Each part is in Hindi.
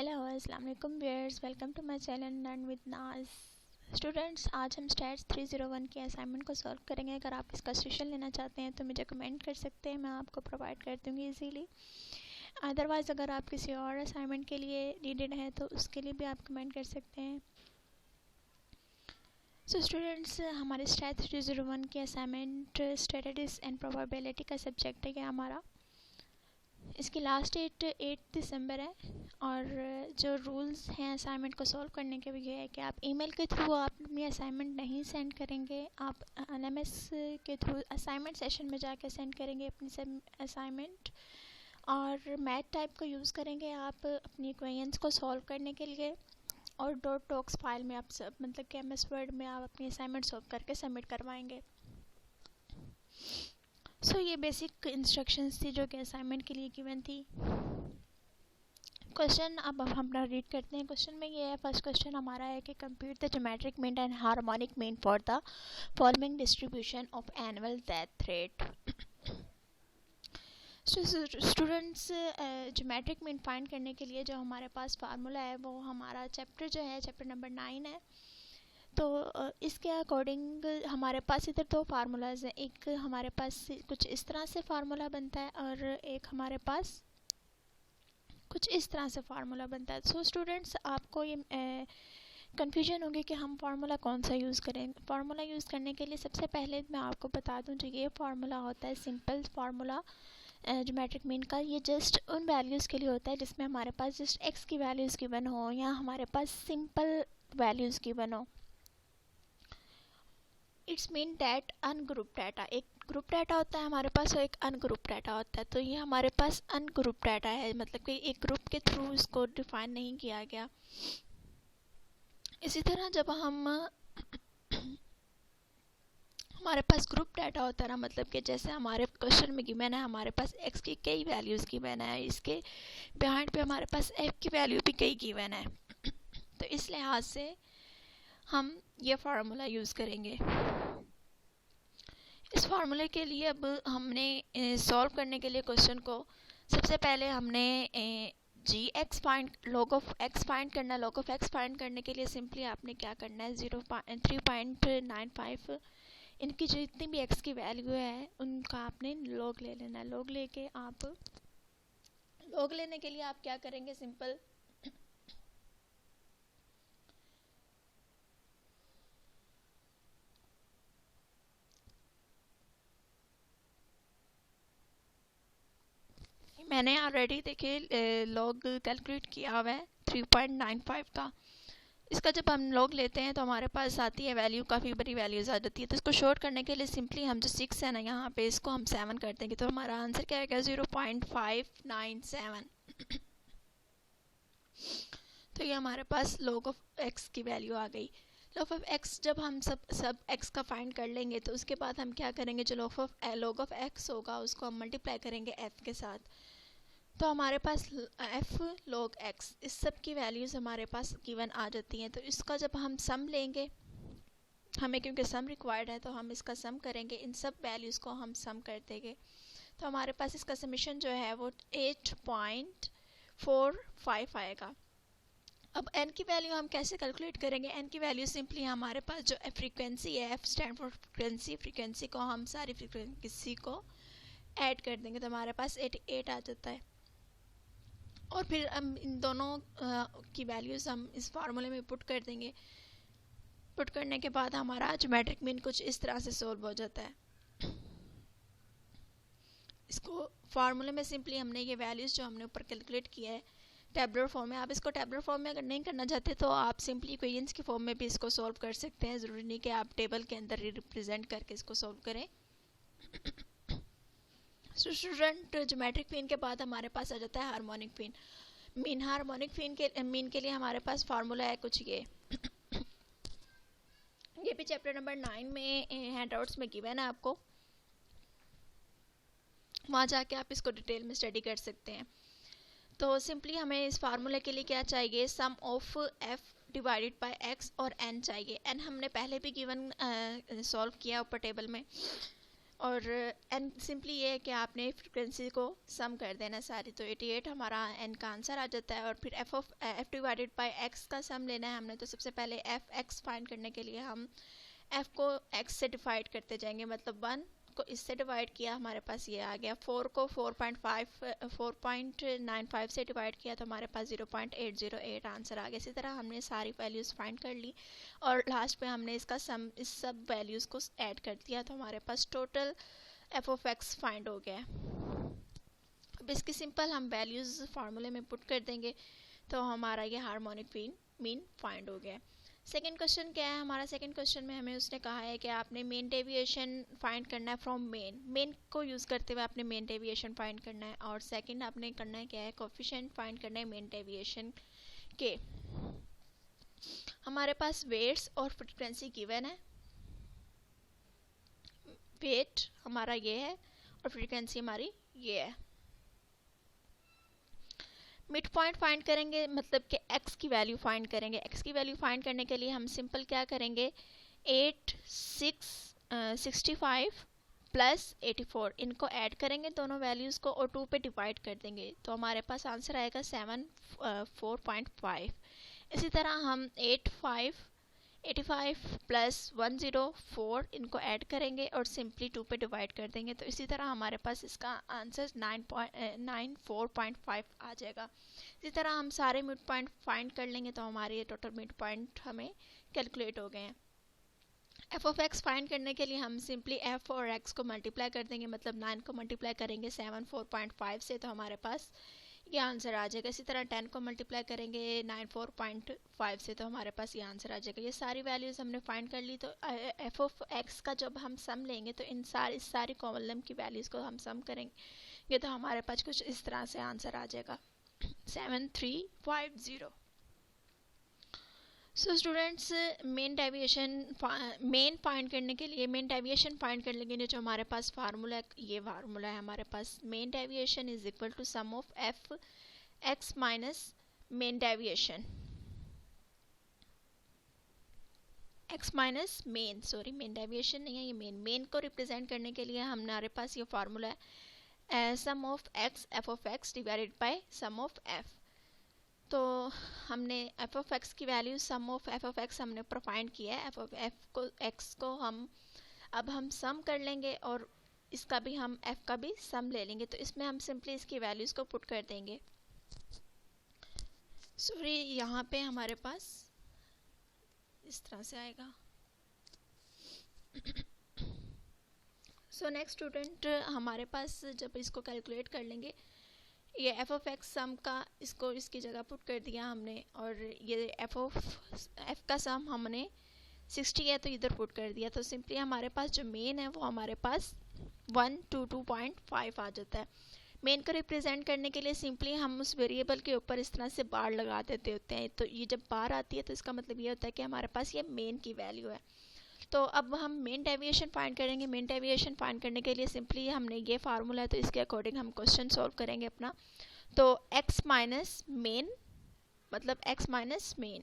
हेलो अस्सलाम वालेकुम viewers, welcome to my channel learn with Naaz. Students, आज हम स्टैट्स 301 के असाइनमेंट को सॉल्व करेंगे। अगर आप इसका सॉल्यूशन लेना चाहते हैं तो मुझे कमेंट कर सकते हैं, मैं आपको प्रोवाइड कर दूंगी इजीली। अदरवाइज़ अगर आप किसी और असाइनमेंट के लिए नीडेड है तो उसके लिए भी आप कमेंट कर सकते हैं। सो स्टूडेंट्स, हमारे स्टैट 301 के असाइनमेंट स्टैटिस्टिक्स एंड प्रोबेबिलिटी का सब्जेक्ट है हमारा। इसकी लास्ट डेट 8 दिसंबर है और जो रूल्स हैं असाइनमेंट को सॉल्व करने के ये है कि आप ईमेल के थ्रू आप अपनी असाइनमेंट नहीं सेंड करेंगे, आप LMS के थ्रू असाइनमेंट सेशन में जाके सेंड करेंगे अपनी असाइनमेंट, और मैथ टाइप को यूज़ करेंगे आप अपनी क्वेश्चंस को सॉल्व करने के लिए, और डॉट टॉक्स फाइल में आप सब मतलब कि MS वर्ड में आप अपनी असाइनमेंट सॉल्व करके सबमिट करवाएंगे। सो ये बेसिक इंस्ट्रक्शंस थी जो कि असाइनमेंट के लिए गिवन थी। क्वेश्चन अब हम अपना रीड करते हैं। क्वेश्चन में ये है, फर्स्ट क्वेश्चन हमारा है कि compute the geometric mean and harmonic mean for the following distribution of annual death rate. Students, geometric mean find करने के लिए जो हमारे पास फार्मूला है वो हमारा चैप्टर जो है चैप्टर नंबर 9 है। तो इसके अकॉर्डिंग हमारे पास इधर दो फार्मूलाज हैं। एक हमारे पास कुछ इस तरह से फार्मूला बनता है और एक हमारे पास कुछ इस तरह से फार्मूला बनता है। सो स्टूडेंट्स, आपको ये कन्फ्यूजन होगी कि हम फार्मूला कौन सा यूज़ करें। फार्मूला यूज़ करने के लिए सबसे पहले मैं आपको बता दूं, जो ये फार्मूला होता है सिंपल फार्मूला ज्योमेट्रिक मीन का, ये जस्ट उन वैल्यूज़ के लिए होता है जिसमें हमारे पास जस्ट एक्स की वैल्यूज़ गिवन हो या हमारे पास सिंपल वैल्यूज़ गिवन हो। It's mean that ungroup data, एक ग्रुप डाटा होता है हमारे पास और एक अनग्रुप डाटा होता है। तो ये हमारे पास अनग्रुप डाटा है, मतलब कि एक ग्रुप के थ्रू इसको डिफाइन नहीं किया गया। इसी तरह जब हमारे पास ग्रुप डाटा होता है ना, मतलब कि जैसे हमारे क्वेश्चन में गिवन है हमारे पास एक्स की कई वैल्यूज़ गिवन है, इसके बिहाइंड पे हमारे पास एफ की वैल्यू भी कई गिवन है। तो इस लिहाज से हम ये फार्मूला यूज़ करेंगे। इस फार्मूले के लिए अब हमने सॉल्व करने के लिए क्वेश्चन को सबसे पहले हमने जी x find log of x find करना। लॉग ऑफ एक्स फाइंड करने के लिए सिंपली आपने क्या करना है, 3.95 इनकी जितनी भी एक्स की वैल्यू है उनका आपने लॉग ले लेना है। लॉग लेके आप लॉग लेने के लिए आप क्या करेंगे, सिंपल मैंने ऑलरेडी देखिए लॉग कैलकुलेट किया हुआ है 3.95 का। इसका जब हम लॉग लेते हैं तो हमारे पास आती है वैल्यू, काफ़ी बड़ी वैल्यूज़ आ जाती है। तो इसको शॉर्ट करने के लिए सिंपली हम जो 6 है ना यहाँ पे, इसको हम 7 कर देंगे तो हमारा आंसर क्या आएगा, 0.597। तो ये हमारे पास लॉग ऑफ एक्स की वैल्यू आ गई। लॉग ऑफ एक्स जब हम सब एक्स का फाइंड कर लेंगे तो उसके बाद हम क्या करेंगे, जो लॉग ऑफ एक्स होगा उसको हम मल्टीप्लाई करेंगे एफ के साथ। तो हमारे पास एफ लॉग एक्स, इस सब की वैल्यूज़ हमारे पास गिवन आ जाती हैं। तो इसका जब हम सम लेंगे, हमें क्योंकि सम रिक्वायर्ड है तो हम इसका सम करेंगे, इन सब वैल्यूज़ को हम सम कर देंगे। तो हमारे पास इसका समीशन जो है वो 8.45 आएगा। अब n की वैल्यू हम कैसे कैलकुलेट करेंगे, n की वैल्यू सिंपली हमारे पास जो फ्रीक्वेंसी है, f stand for frequency, frequency को हम सारी फ्रीक्वेंसी को ऐड कर देंगे तो हमारे पास 88 आ जाता है। और फिर हम इन दोनों की वैल्यूज़ हम इस फार्मूले में पुट कर देंगे। पुट करने के बाद हमारा ज्योमेट्रिक मीन कुछ इस तरह से सॉल्व हो जाता है। इसको फार्मूले में सिंपली हमने ये वैल्यूज़ जो हमने ऊपर कैलकुलेट किया है टेबलर फॉर्म में, आप इसको टेबलर फॉर्म में अगर नहीं करना चाहते तो आप सिंपली इक्वेशंस की फॉर्म में भी इसको सॉल्व कर सकते हैं। ज़रूरी नहीं कि आप टेबल के अंदर रिप्रेजेंट करके इसको सॉल्व करें। स्टूडेंट, ज्योमेट्रिक मीन के बाद हमारे पास आ जाता है हार्मोनिक मीन। हार्मोनिक मीन के लिए हमारे पास फार्मूला है कुछ ये भी चैप्टर नंबर 9 में हैंडआउट्स में गिवन है आपको, वहाँ जाके आप इसको डिटेल में स्टडी कर सकते हैं। तो सिंपली हमें इस फार्मूले के लिए क्या चाहिए, sum of f divided by x और एन चाहिए। एन हमने पहले भी गिवन सॉल्व किया ऊपर टेबल में। और एन सिंपली ये है कि आपने फ्रिक्वेंसी को सम कर देना सारी, तो 88 हमारा एन का आंसर आ जाता है। और फिर एफ डिवाइडेड बाई एक्स का सम लेना है हमने, तो सबसे पहले एफ एक्स फाइंड करने के लिए हम एफ को एक्स से डिवाइड करते जाएंगे, मतलब 1 को इससे डिवाइड किया हमारे पास ये आ गया, 4 को 4.95 से डिवाइड किया तो हमारे पास 0.808 आंसर आ गया। इसी तरह हमने सारी वैल्यूज़ फाइंड कर ली और लास्ट पे हमने इसका सम इस सब वैल्यूज़ को ऐड कर दिया, तो हमारे पास total f of x find हो गया। अब इसकी सिंपल हम वैल्यूज़ फार्मूले में पुट कर देंगे तो हमारा ये हार्मोनिक मीन फाइंड हो गया। सेकेंड क्वेश्चन क्या है हमारा? सेकेंड क्वेश्चन में हमें उसने कहा है कि आपने मेन डेविएशन फाइंड करना है फ्रॉम मेन को यूज़ करते हुए आपने मेन डेविएशन फाइंड करना है। और सेकंड आपने करना है क्या है, कोफिशिएंट फाइंड करना है मेन डेविएशन के। हमारे पास वेट्स और फ्रीक्वेंसी गिवन है, वेट हमारा ये है और फ्रीक्वेंसी हमारी ये है। मिड पॉइंट फाइंड करेंगे, मतलब कि x की वैल्यू फाइंड करेंगे। x की वैल्यू फाइंड करने के लिए हम सिंपल क्या करेंगे, 65 प्लस 84 इनको ऐड करेंगे दोनों वैल्यूज़ को और 2 पे डिवाइड कर देंगे, तो हमारे पास आंसर आएगा 704.5। इसी तरह हम 85 प्लस 104 इनको ऐड करेंगे और सिंपली 2 पे डिवाइड कर देंगे, तो इसी तरह हमारे पास इसका आंसर 94.5 आ जाएगा। इसी तरह हम सारे मिड पॉइंट फाइंड कर लेंगे तो हमारे टोटल मिड पॉइंट हमें कैलकुलेट हो गए हैं। एफ ऑफ एक्स फाइंड करने के लिए हम सिंपली एफ और एक्स को मल्टीप्लाई कर देंगे, मतलब 9 को मल्टीप्लाई करेंगे 74.5 से तो हमारे पास ये आंसर आ जाएगा। इसी तरह 10 को मल्टीप्लाई करेंगे 94.5 से तो हमारे पास ये आंसर आ जाएगा। ये सारी वैल्यूज़ हमने फाइंड कर ली, तो एफ ऑफ एक्स का जब हम सम लेंगे तो इस सारी कॉलम की वैल्यूज़ को हम सम करेंगे तो हमारे पास कुछ इस तरह से आंसर आ जाएगा 7350। सो स्टूडेंट्स, मेन फाइंड करने के लिए मेन डेविएशन फाइंड करने के लिए जो हमारे पास फार्मूला है, ये फार्मूला है हमारे पास, mean deviation is equal to sum of f x minus mean deviation, x minus mean deviation नहीं है, ये मेन को रिप्रेजेंट करने के लिए हमारे पास ये फार्मूला है sum of x f of x divided by sum of f. तो हमने एफ ऑफ एक्स की value sum of f of x हमने फाइंड किया है, एफ ऑफ एक्स को हम अब हम सम कर लेंगे और इसका भी हम एफ का भी सम ले लेंगे, तो इसमें हम सिंपली इसकी वैल्यूज़ को पुट कर देंगे। सॉरी, यहाँ पे हमारे पास इस तरह से आएगा। सो नेक्स्ट स्टूडेंट, हमारे पास जब इसको कैलकुलेट कर लेंगे, ये एफ ऑफ एक्स सम का इसको इसकी जगह पुट कर दिया हमने और ये एफ का सम हमने 60 है तो इधर पुट कर दिया, तो सिंपली हमारे पास जो मेन है वो हमारे पास 122.5 आ जाता है। मेन को रिप्रेजेंट करने के लिए सिंपली हम उस वेरिएबल के ऊपर इस तरह से बार लगा देते होते हैं, तो ये जब बार आती है तो इसका मतलब ये होता है कि हमारे पास ये मेन की वैल्यू है। तो अब हम मेन डेविएशन फाइंड करेंगे। मेन डेविएशन फाइंड करने के लिए सिंपली हमने ये फार्मूला है तो इसके अकॉर्डिंग हम क्वेश्चन सॉल्व करेंगे अपना। तो x माइनस मेन मतलब x माइनस मेन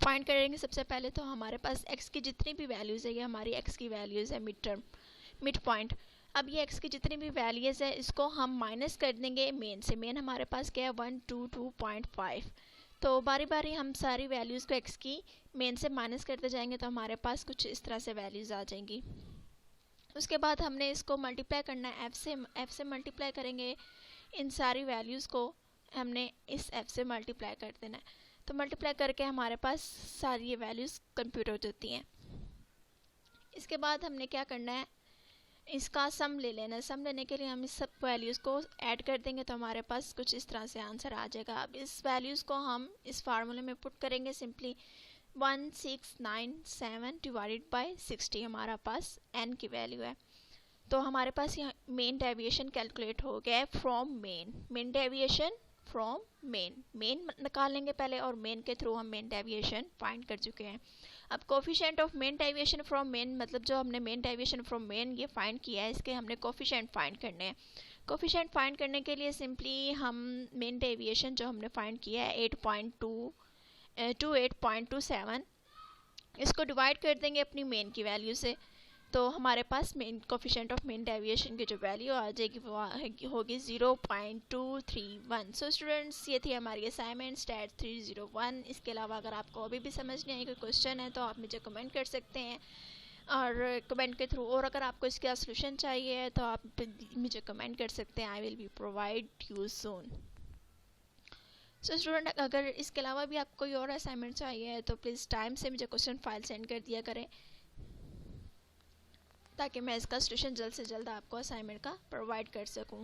फाइंड करेंगे सबसे पहले। तो हमारे पास x की जितनी भी वैल्यूज़ है ये हमारी x की वैल्यूज़ है मिड पॉइंट। अब ये x की जितनी भी वैल्यूज़ है इसको हम माइनस कर देंगे मेन से। मेन हमारे पास क्या है 122.5, तो बारी बारी हम सारी वैल्यूज़ को x की मेन से माइनस करते जाएंगे तो हमारे पास कुछ इस तरह से वैल्यूज़ आ जाएंगी। उसके बाद हमने इसको मल्टीप्लाई करना है f से मल्टीप्लाई करेंगे इन सारी वैल्यूज़ को, हमने इस f से मल्टीप्लाई कर देना है। तो मल्टीप्लाई करके हमारे पास सारी ये वैल्यूज़ कंप्यूट हो जाती हैं। इसके बाद हमने क्या करना है, इसका सम ले लेना है। सम लेने के लिए हम इस सब वैल्यूज़ को ऐड कर देंगे तो हमारे पास कुछ इस तरह से आंसर आ जाएगा। अब इस वैल्यूज़ को हम इस फार्मूले में पुट करेंगे सिंपली 1697 डिवाइडेड बाय 60 हमारा पास n की वैल्यू है। तो हमारे पास यहाँ मेन डेविएशन कैलकुलेट हो गया है from main deviation from main निकालेंगे पहले और मेन के थ्रू हम मेन डेविएशन फाइंड कर चुके हैं। अब coefficient of mean deviation from main मतलब जो हमने मेन डेविएशन फ्रॉम मेन ये फाइंड किया है, इसके हमने कोफिशिएंट फाइंड करने हैं। कोफिशिएंट फाइंड करने के लिए सिंपली हम मेन डेविएशन जो हमने फाइंड किया है 8.27 इसको डिवाइड कर देंगे अपनी मेन की वैल्यू से। तो हमारे पास mean coefficient of mean deviation की जो वैल्यू आ जाएगी वो होगी 0.231। सो स्टूडेंट्स, ये थी हमारी असाइनमेंट स्टैट 301। इसके अलावा अगर आपको अभी भी समझ नहीं आई कोई क्वेश्चन है तो आप मुझे कमेंट कर सकते हैं और कमेंट के थ्रू, और अगर आपको इसका सोल्यूशन चाहिए तो आप मुझे कमेंट कर सकते हैं। I will be provide you soon. So student, अगर इसके अलावा भी आपको कोई और असाइनमेंट चाहिए तो प्लीज़ टाइम से मुझे क्वेश्चन फाइल सेंड कर दिया करें ताकि मैं इसका सोल्यूशन जल्द से जल्द आपको असाइनमेंट का प्रोवाइड कर सकूं।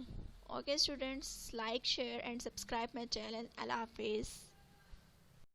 Okay students, like share and subscribe my channel. अल्लाह हाफिज़।